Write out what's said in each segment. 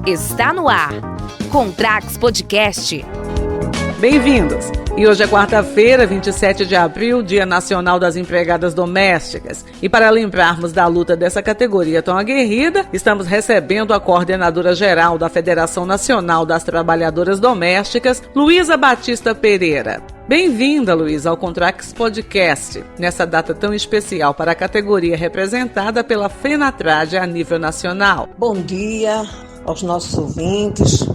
Está no ar. Contrax Podcast. Bem-vindos! E hoje é quarta-feira, 27 de abril, Dia Nacional das Empregadas Domésticas. E para lembrarmos da luta dessa categoria tão aguerrida, estamos recebendo a coordenadora-geral da Federação Nacional das Trabalhadoras Domésticas, Luísa Batista Pereira. Bem-vinda, Luísa, ao Contrax Podcast, nessa data tão especial para a categoria representada pela FENATRAD a nível nacional. Bom dia aos nossos ouvintes.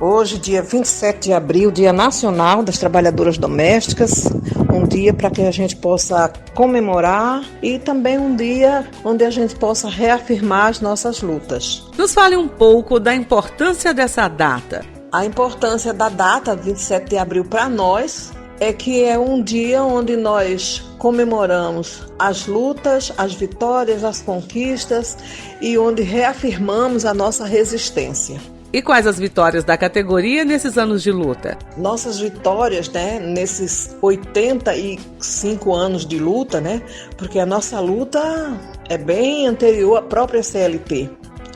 Hoje, dia 27 de abril, Dia Nacional das Trabalhadoras Domésticas, um dia para que a gente possa comemorar e também um dia onde a gente possa reafirmar as nossas lutas. Nos fale um pouco da importância dessa data. A importância da data, 27 de abril, para nós, é que é um dia onde nós comemoramos as lutas, as vitórias, as conquistas e onde reafirmamos a nossa resistência. E quais as vitórias da categoria nesses anos de luta? Nossas vitórias, nesses 85 anos de luta, porque a nossa luta é bem anterior à própria CLT.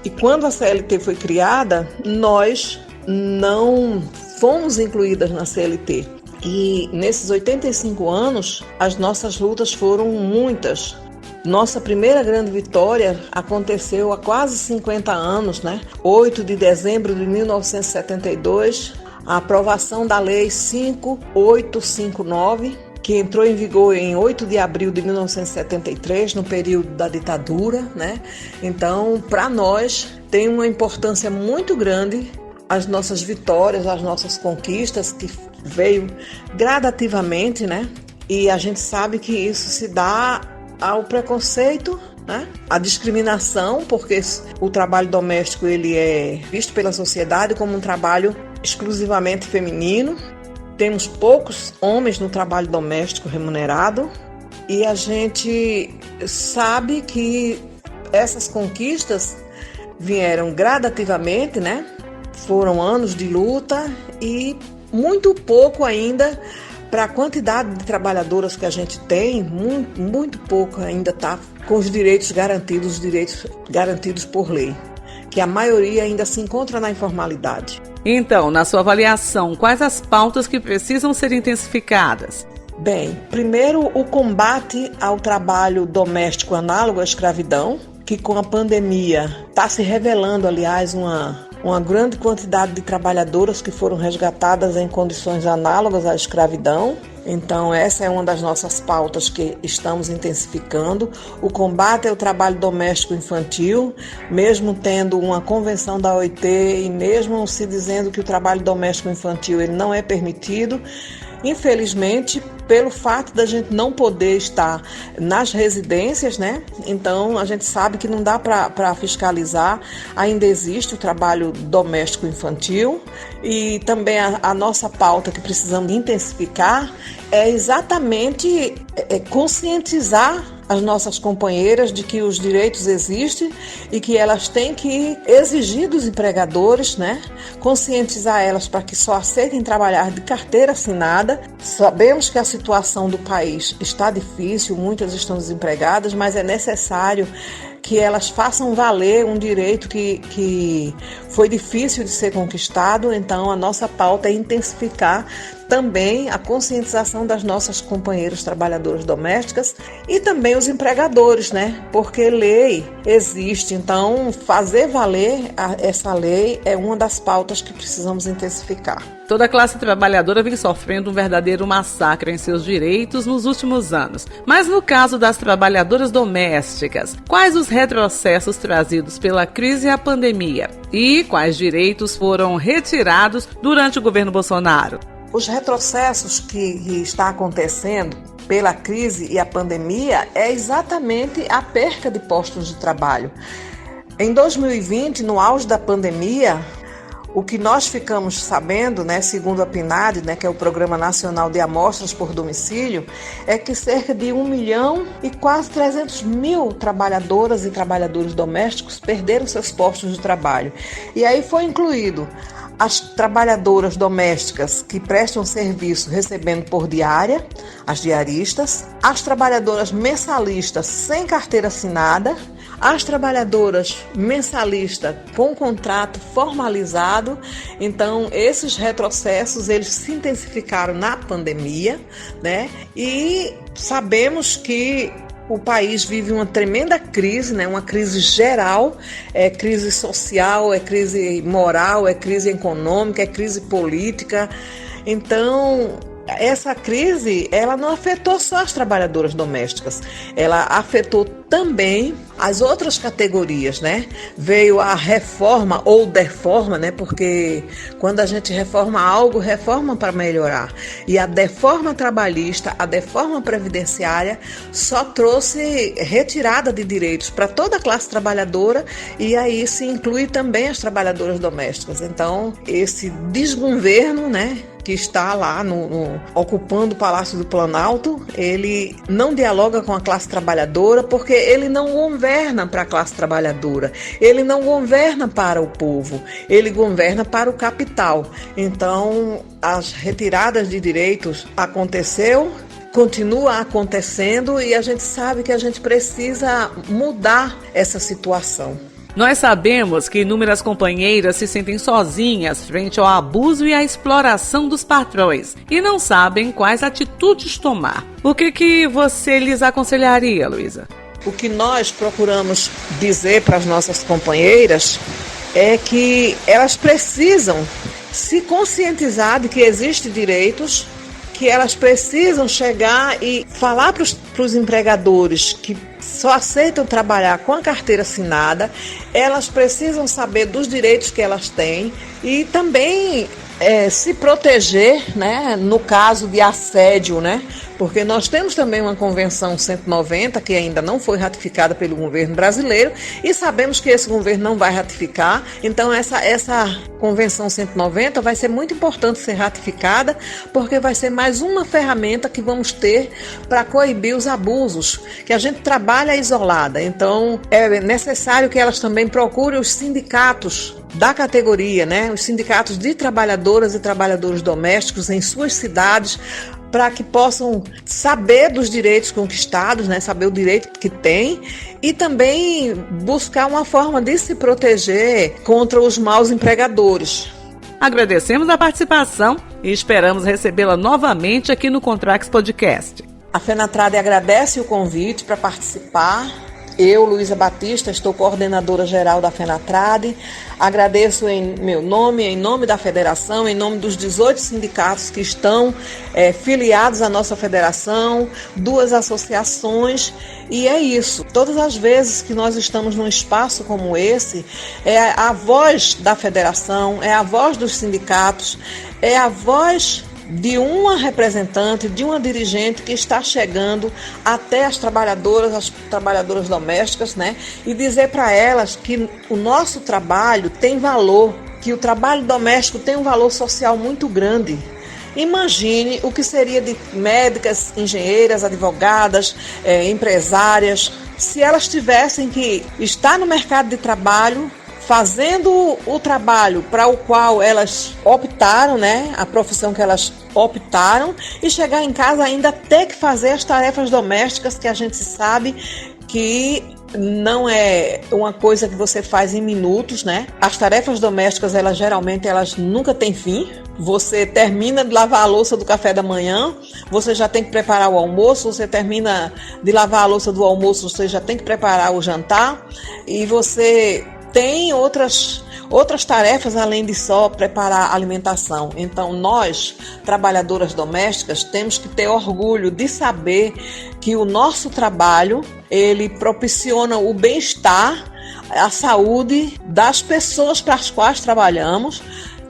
E quando a CLT foi criada, nós não fomos incluídas na CLT. E nesses 85 anos, as nossas lutas foram muitas. Nossa primeira grande vitória aconteceu há quase 50 anos, 8 de dezembro de 1972, a aprovação da Lei 5859, que entrou em vigor em 8 de abril de 1973, no período da ditadura, Então, para nós, tem uma importância muito grande as nossas vitórias, as nossas conquistas, que veio gradativamente, E a gente sabe que isso se dá ao preconceito, à discriminação, porque o trabalho doméstico ele é visto pela sociedade como um trabalho exclusivamente feminino. Temos poucos homens no trabalho doméstico remunerado e a gente sabe que essas conquistas vieram gradativamente, Foram anos de luta e muito pouco ainda para a quantidade de trabalhadoras que a gente tem, muito pouco ainda está com os direitos garantidos por lei, que a maioria ainda se encontra na informalidade. Então, na sua avaliação, quais as pautas que precisam ser intensificadas? Bem, primeiro o combate ao trabalho doméstico análogo à escravidão, que com a pandemia está se revelando, aliás, uma grande quantidade de trabalhadoras que foram resgatadas em condições análogas à escravidão. Então, essa é uma das nossas pautas que estamos intensificando. O combate ao trabalho doméstico infantil, mesmo tendo uma convenção da OIT e mesmo se dizendo que o trabalho doméstico infantil ele não é permitido, infelizmente, pelo fato da gente não poder estar nas residências, Então, a gente sabe que não dá para fiscalizar. Ainda existe o trabalho doméstico infantil e também a nossa pauta que precisamos intensificar é exatamente conscientizar as nossas companheiras de que os direitos existem e que elas têm que exigir dos empregadores, conscientizar elas para que só aceitem trabalhar de carteira assinada. Sabemos que a situação do país está difícil, muitas estão desempregadas, mas é necessário que elas façam valer um direito que foi difícil de ser conquistado. Então, a nossa pauta é intensificar também a conscientização das nossas companheiras trabalhadoras domésticas e também os empregadores, Porque lei existe, então fazer valer essa lei é uma das pautas que precisamos intensificar. Toda a classe trabalhadora vem sofrendo um verdadeiro massacre em seus direitos nos últimos anos. Mas no caso das trabalhadoras domésticas, quais os retrocessos trazidos pela crise e a pandemia? E quais direitos foram retirados durante o governo Bolsonaro? Os retrocessos que está acontecendo pela crise e a pandemia é exatamente a perca de postos de trabalho. Em 2020, no auge da pandemia, o que nós ficamos sabendo, segundo a PNAD, que é o Programa Nacional de Amostras por Domicílio, é que cerca de 1 milhão e quase 300 mil trabalhadoras e trabalhadores domésticos perderam seus postos de trabalho. E aí foi incluído as trabalhadoras domésticas que prestam serviço recebendo por diária, as diaristas, as trabalhadoras mensalistas sem carteira assinada, as trabalhadoras mensalistas com contrato formalizado. Então, esses retrocessos, eles se intensificaram na pandemia, né? E sabemos que o país vive uma tremenda crise, né? Uma crise geral, é crise social, é crise moral, é crise econômica, é crise política. Então, essa crise, ela não afetou só as trabalhadoras domésticas, ela afetou também as outras categorias, né? Veio a reforma ou deforma, né? Porque quando a gente reforma algo, reforma para melhorar. E a deforma trabalhista, a deforma previdenciária só trouxe retirada de direitos para toda a classe trabalhadora, e aí se inclui também as trabalhadoras domésticas. Então, esse desgoverno, né, que está lá ocupando o Palácio do Planalto, ele não dialoga com a classe trabalhadora, porque ele não governa para a classe trabalhadora, ele não governa para o povo, ele governa para o capital. Então, as retiradas de direitos aconteceu, continua acontecendo, e a gente sabe que a gente precisa mudar essa situação. Nós sabemos que inúmeras companheiras se sentem sozinhas frente ao abuso e à exploração dos patrões e não sabem quais atitudes tomar. O que você lhes aconselharia, Luísa? O que nós procuramos dizer para as nossas companheiras é que elas precisam se conscientizar de que existem direitos, que elas precisam chegar e falar para os empregadores que só aceitam trabalhar com a carteira assinada. Elas precisam saber dos direitos que elas têm e também se proteger, né, no caso de assédio, né? Porque nós temos também uma Convenção 190 que ainda não foi ratificada pelo governo brasileiro e sabemos que esse governo não vai ratificar. Então essa Convenção 190 vai ser muito importante ser ratificada, porque vai ser mais uma ferramenta que vamos ter para coibir os abusos, que a gente trabalha isolada. Então é necessário que elas também procurem os sindicatos da categoria, né? Os sindicatos de trabalhadoras e trabalhadores domésticos em suas cidades, para que possam saber dos direitos conquistados, né? Saber o direito que tem e também buscar uma forma de se proteger contra os maus empregadores. Agradecemos a participação e esperamos recebê-la novamente aqui no Contrax Podcast. A FENATRADE agradece o convite para participar. Eu, Luísa Batista, estou coordenadora geral da FENATRADE. Agradeço em meu nome, em nome da federação, em nome dos 18 sindicatos que estão filiados à nossa federação, 2 associações, e é isso. Todas as vezes que nós estamos num espaço como esse, é a voz da federação, é a voz dos sindicatos, é a voz de uma representante, de uma dirigente que está chegando até as trabalhadoras domésticas, né? E dizer para elas que o nosso trabalho tem valor, que o trabalho doméstico tem um valor social muito grande. Imagine o que seria de médicas, engenheiras, advogadas, empresárias, se elas tivessem que estar no mercado de trabalho, fazendo o trabalho para o qual elas optaram, né? A profissão que elas optaram, e chegar em casa ainda ter que fazer as tarefas domésticas, que a gente sabe que não é uma coisa que você faz em minutos, né? As tarefas domésticas, elas nunca têm fim. Você termina de lavar a louça do café da manhã, você já tem que preparar o almoço, você termina de lavar a louça do almoço, você já tem que preparar o jantar, e você tem outras tarefas além de só preparar a alimentação. Então, nós, trabalhadoras domésticas, temos que ter orgulho de saber que o nosso trabalho, ele propiciona o bem-estar, a saúde das pessoas para as quais trabalhamos,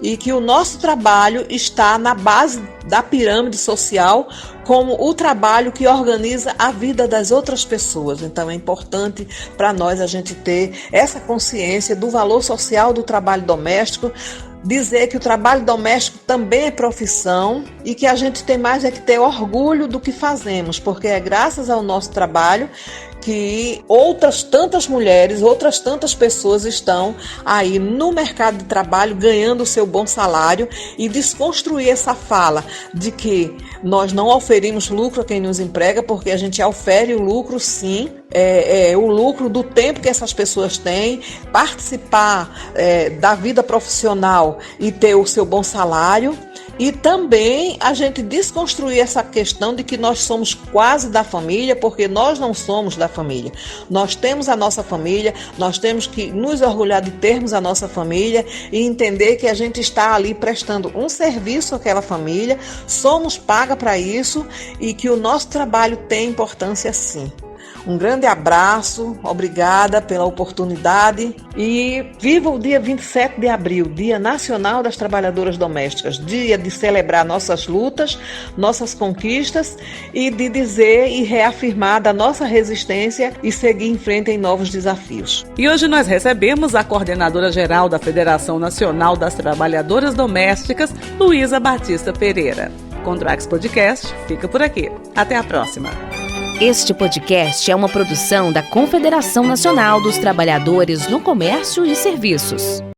e que o nosso trabalho está na base da pirâmide social como o trabalho que organiza a vida das outras pessoas. Então é importante para nós a gente ter essa consciência do valor social do trabalho doméstico, dizer que o trabalho doméstico também é profissão e que a gente tem mais que ter orgulho do que fazemos, porque é graças ao nosso trabalho que outras tantas mulheres, outras tantas pessoas estão aí no mercado de trabalho ganhando o seu bom salário, e desconstruir essa fala de que nós não oferimos lucro a quem nos emprega, porque a gente ofere o lucro sim, o lucro do tempo que essas pessoas têm, participar da vida profissional e ter o seu bom salário. E também a gente desconstruir essa questão de que nós somos quase da família, porque nós não somos da família. Nós temos a nossa família, nós temos que nos orgulhar de termos a nossa família e entender que a gente está ali prestando um serviço àquela família, somos paga para isso e que o nosso trabalho tem importância sim. Um grande abraço, obrigada pela oportunidade e viva o dia 27 de abril, Dia Nacional das Trabalhadoras Domésticas, dia de celebrar nossas lutas, nossas conquistas e de dizer e reafirmar da nossa resistência e seguir em frente em novos desafios. E hoje nós recebemos a coordenadora-geral da Federação Nacional das Trabalhadoras Domésticas, Luísa Batista Pereira. Contrax Podcast fica por aqui. Até a próxima. Este podcast é uma produção da Confederação Nacional dos Trabalhadores no Comércio e Serviços.